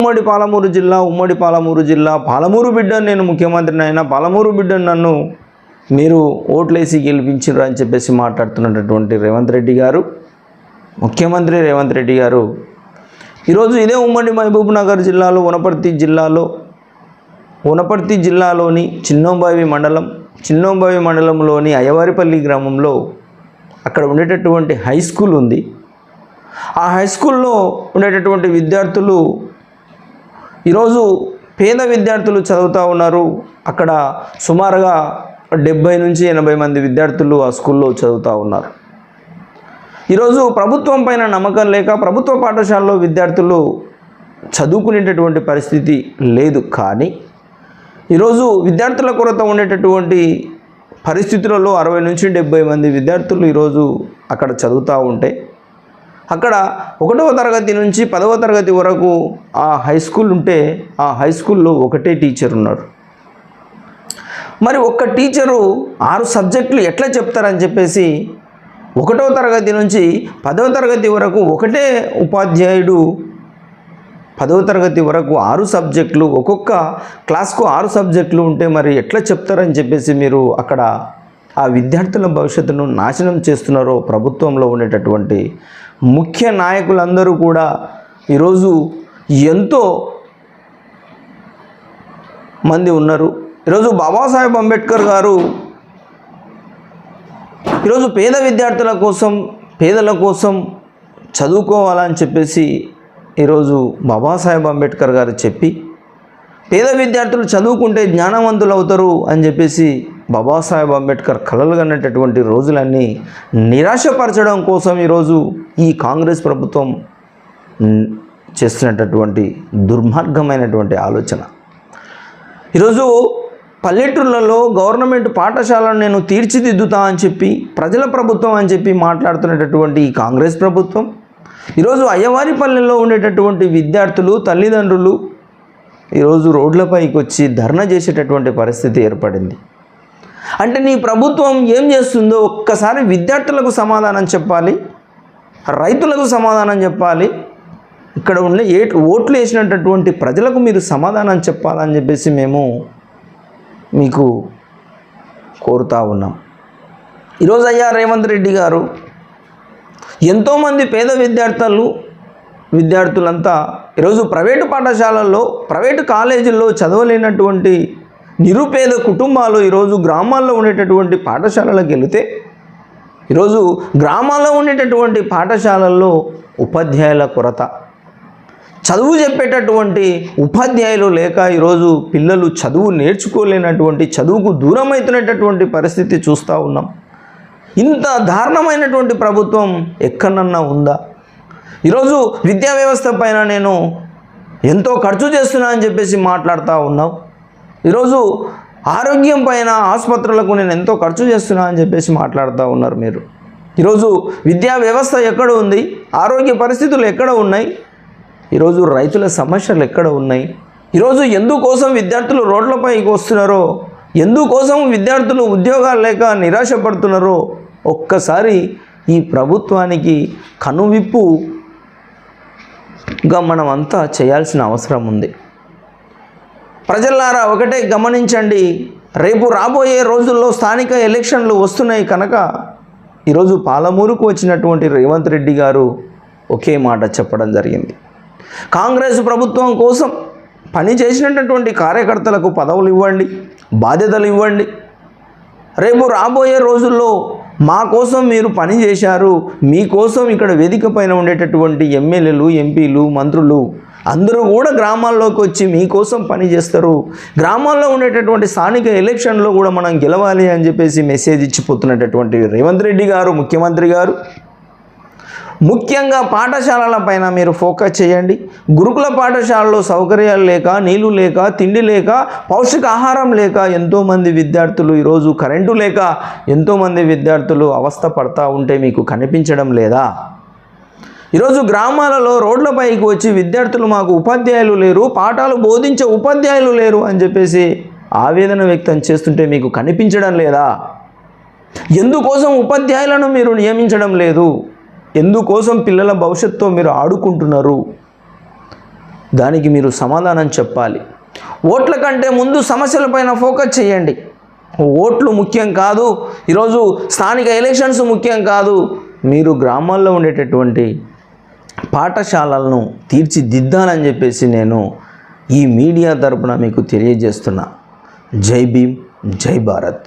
ఉమ్మడి పాలమూరు జిల్లా పాలమూరు బిడ్డను నేను ముఖ్యమంత్రిని అయినా పాలమూరు బిడ్డను నన్ను మీరు ఓట్లేసి గెలిపించారు అని చెప్పేసి మాట్లాడుతున్నటువంటి ముఖ్యమంత్రి రేవంత్ రెడ్డి గారు ఈరోజు ఇదే ఉమ్మడి మహబూబ్ నగర్ జిల్లాలో వనపర్తి జిల్లాలోని చిన్నోంబావి మండలంలోని అయ్యవారిపల్లి గ్రామంలో అక్కడ ఉండేటటువంటి హై స్కూల్ ఉంది. ఆ హై స్కూల్లో ఉండేటటువంటి విద్యార్థులు ఈరోజు పేద విద్యార్థులు చదువుతూ ఉన్నారు. అక్కడ సుమారుగా 70 నుంచి 80 మంది విద్యార్థులు ఆ స్కూల్లో చదువుతూ ఉన్నారు. ఈరోజు ప్రభుత్వం పైన నమ్మకం లేక ప్రభుత్వ పాఠశాలలో విద్యార్థులు చదువుకునేటటువంటి పరిస్థితి లేదు. కానీ ఈరోజు విద్యార్థుల కొరత ఉండేటటువంటి పరిస్థితులలో 60 నుంచి 70 మంది విద్యార్థులు ఈరోజు అక్కడ చదువుతూ ఉంటే అక్కడ 1వ తరగతి నుంచి 10వ తరగతి వరకు ఆ హై స్కూల్ ఉంటే ఆ హై స్కూల్లో ఒకటే టీచర్ ఉన్నారు. మరి ఒక్క టీచరు 6 సబ్జెక్టులు ఎట్లా చెప్తారని చెప్పేసి 1వ తరగతి నుంచి 10వ తరగతి వరకు ఒకటే ఉపాధ్యాయుడు 10వ తరగతి వరకు 6 సబ్జెక్టులు, ఒక్కొక్క క్లాస్కు 6 సబ్జెక్టులు ఉంటే మరి ఎట్లా చెప్తారని చెప్పేసి మీరు అక్కడ ఆ విద్యార్థుల భవిష్యత్తును నాశనం చేస్తున్నారో ప్రభుత్వంలో ఉండేటటువంటి ముఖ్య నాయకులందరూ కూడా ఈరోజు ఎంతో మంది ఉన్నారు. ఈరోజు బాబాసాహెబ్ అంబేద్కర్ గారు ఈరోజు పేద విద్యార్థుల కోసం పేదల కోసం చదువుకోవాలని చెప్పేసి ఈరోజు బాబాసాహెబ్ అంబేద్కర్ గారు చెప్పి పేద విద్యార్థులు చదువుకుంటే జ్ఞానవంతులు అవుతారు అని చెప్పేసి బాబాసాహెబ్ అంబేద్కర్ కలలు కన్నటువంటి రోజులన్నీ నిరాశపరచడం కోసం ఈరోజు ఈ కాంగ్రెస్ ప్రభుత్వం చేస్తున్నటువంటి దుర్మార్గమైనటువంటి ఆలోచన. ఈరోజు పల్లెటూళ్ళలో గవర్నమెంట్ పాఠశాలను నేను తీర్చిదిద్దుతా అని చెప్పి ప్రజల ప్రభుత్వం అని చెప్పి మాట్లాడుతున్నటువంటి ఈ కాంగ్రెస్ ప్రభుత్వం ఈరోజు అయ్యవారిపల్లెల్లో ఉండేటటువంటి విద్యార్థులు తల్లిదండ్రులు ఈరోజు రోడ్లపైకి వచ్చి ధర్నా చేసేటటువంటి పరిస్థితి ఏర్పడింది. అంటే నీ ప్రభుత్వం ఏం చేస్తుందో ఒక్కసారి విద్యార్థులకు సమాధానం చెప్పాలి, రైతులకు సమాధానం చెప్పాలి, ఇక్కడ ఉండే ఓట్లు వేసినటువంటి ప్రజలకు మీరు సమాధానం చెప్పాలని చెప్పేసి మేము మీకు కోరుతా ఉన్నాం. ఈరోజు అయ్యా రేవంత్ రెడ్డి గారు ఎంతోమంది పేద విద్యార్థులంతా ఈరోజు ప్రైవేటు పాఠశాలల్లో ప్రైవేటు కాలేజీల్లో చదవలేనటువంటి నిరుపేద కుటుంబాలు ఈరోజు గ్రామాల్లో ఉండేటటువంటి పాఠశాలలకు వెళితే ఈరోజు గ్రామాల్లో ఉండేటటువంటి పాఠశాలల్లో ఉపాధ్యాయుల కొరత, చదువు చెప్పేటటువంటి ఉపాధ్యాయులు లేక ఈరోజు పిల్లలు చదువు నేర్చుకోలేనటువంటి చదువుకు దూరం అవుతున్నటువంటి పరిస్థితి చూస్తూ ఉన్నాం. ఇంత దారుణమైనటువంటి ప్రభుత్వం ఎక్కడన్నా ఉందా? ఈరోజు విద్యా వ్యవస్థ పైన నేను ఎంతో ఖర్చు చేస్తున్నా అని చెప్పేసి మాట్లాడుతూ ఉన్నావు. ఈరోజు ఆరోగ్యం పైన ఆసుపత్రులకు నేను ఎంతో ఖర్చు చేస్తున్నా అని చెప్పేసి మాట్లాడుతూ ఉన్నారు మీరు. ఈరోజు విద్యా వ్యవస్థ ఎక్కడ ఉంది? ఆరోగ్య పరిస్థితులు ఎక్కడ ఉన్నాయి? ఈరోజు రైతుల సమస్యలు ఎక్కడ ఉన్నాయి? ఈరోజు ఎందుకోసం విద్యార్థులు రోడ్లపైకి వస్తున్నారో, ఎందుకోసం విద్యార్థులు ఉద్యోగాలు లేక నిరాశపడుతున్నారో ఒక్కసారి ఈ ప్రభుత్వానికి కనువిప్పుగా మనం అంతా చేయాల్సిన అవసరం ఉంది. ప్రజలారా ఒకటే గమనించండి, రేపు రాబోయే రోజుల్లో స్థానిక ఎలక్షన్లు వస్తున్నాయి కనుక ఈరోజు పాలమూరుకు వచ్చినటువంటి రేవంత్ రెడ్డి గారు ఒకే మాట చెప్పడం జరిగింది. కాంగ్రెస్ ప్రభుత్వం కోసం పని చేసినటువంటి కార్యకర్తలకు పదవులు ఇవ్వండి, బాధ్యతలు ఇవ్వండి. రేపు రాబోయే రోజుల్లో మా కోసం మీరు పని చేశారు, మీకోసం ఇక్కడ వేదిక పైన ఉండేటటువంటి ఎమ్మెల్యేలు, ఎంపీలు, మంత్రులు అందరూ కూడా గ్రామాల్లోకి వచ్చి మీకోసం పని చేస్తారు. గ్రామాల్లో ఉండేటటువంటి స్థానిక ఎలక్షన్లో కూడా మనం గెలవాలి అని చెప్పేసి మెసేజ్ ఇచ్చిపోతున్నటువంటి రేవంత్ రెడ్డి గారు, ముఖ్యమంత్రి గారు, ముఖ్యంగా పాఠశాలల పైన మీరు ఫోకస్ చేయండి. గురుకుల పాఠశాలలో సౌకర్యాలు లేక, నీళ్లు లేక, తిండి లేక, పౌష్టికాహారం లేక ఎంతోమంది విద్యార్థులు ఈరోజు కరెంటు లేక ఎంతోమంది విద్యార్థులు అవస్థ పడతా ఉంటే మీకు కనిపించడం లేదా? ఈరోజు గ్రామాలలో రోడ్లపైకి వచ్చి విద్యార్థులు మాకు ఉపాధ్యాయులు లేరు, పాఠాలు బోధించే ఉపాధ్యాయులు లేరు అని చెప్పేసి ఆవేదన వ్యక్తం చేస్తుంటే మీకు కనిపించడం లేదా? ఎందుకోసం ఉపాధ్యాయులను మీరు నియమించడం లేదు? ఎందుకోసం పిల్లల భవిష్యత్తుతో మీరు ఆడుకుంటున్నారు? దానికి మీరు సమాధానం చెప్పాలి. ఓట్ల కంటే ముందు సమస్యలపైన ఫోకస్ చేయండి. ఓట్లు ముఖ్యం కాదు, ఈరోజు స్థానిక ఎలక్షన్స్ ముఖ్యం కాదు, మీరు గ్రామాల్లో ఉండేటటువంటి పాఠశాలలను తీర్చిదిద్దాలని చెప్పేసి నేను ఈ మీడియా తరపున మీకు తెలియజేస్తున్నా. జై భీమ్, జై భారత్.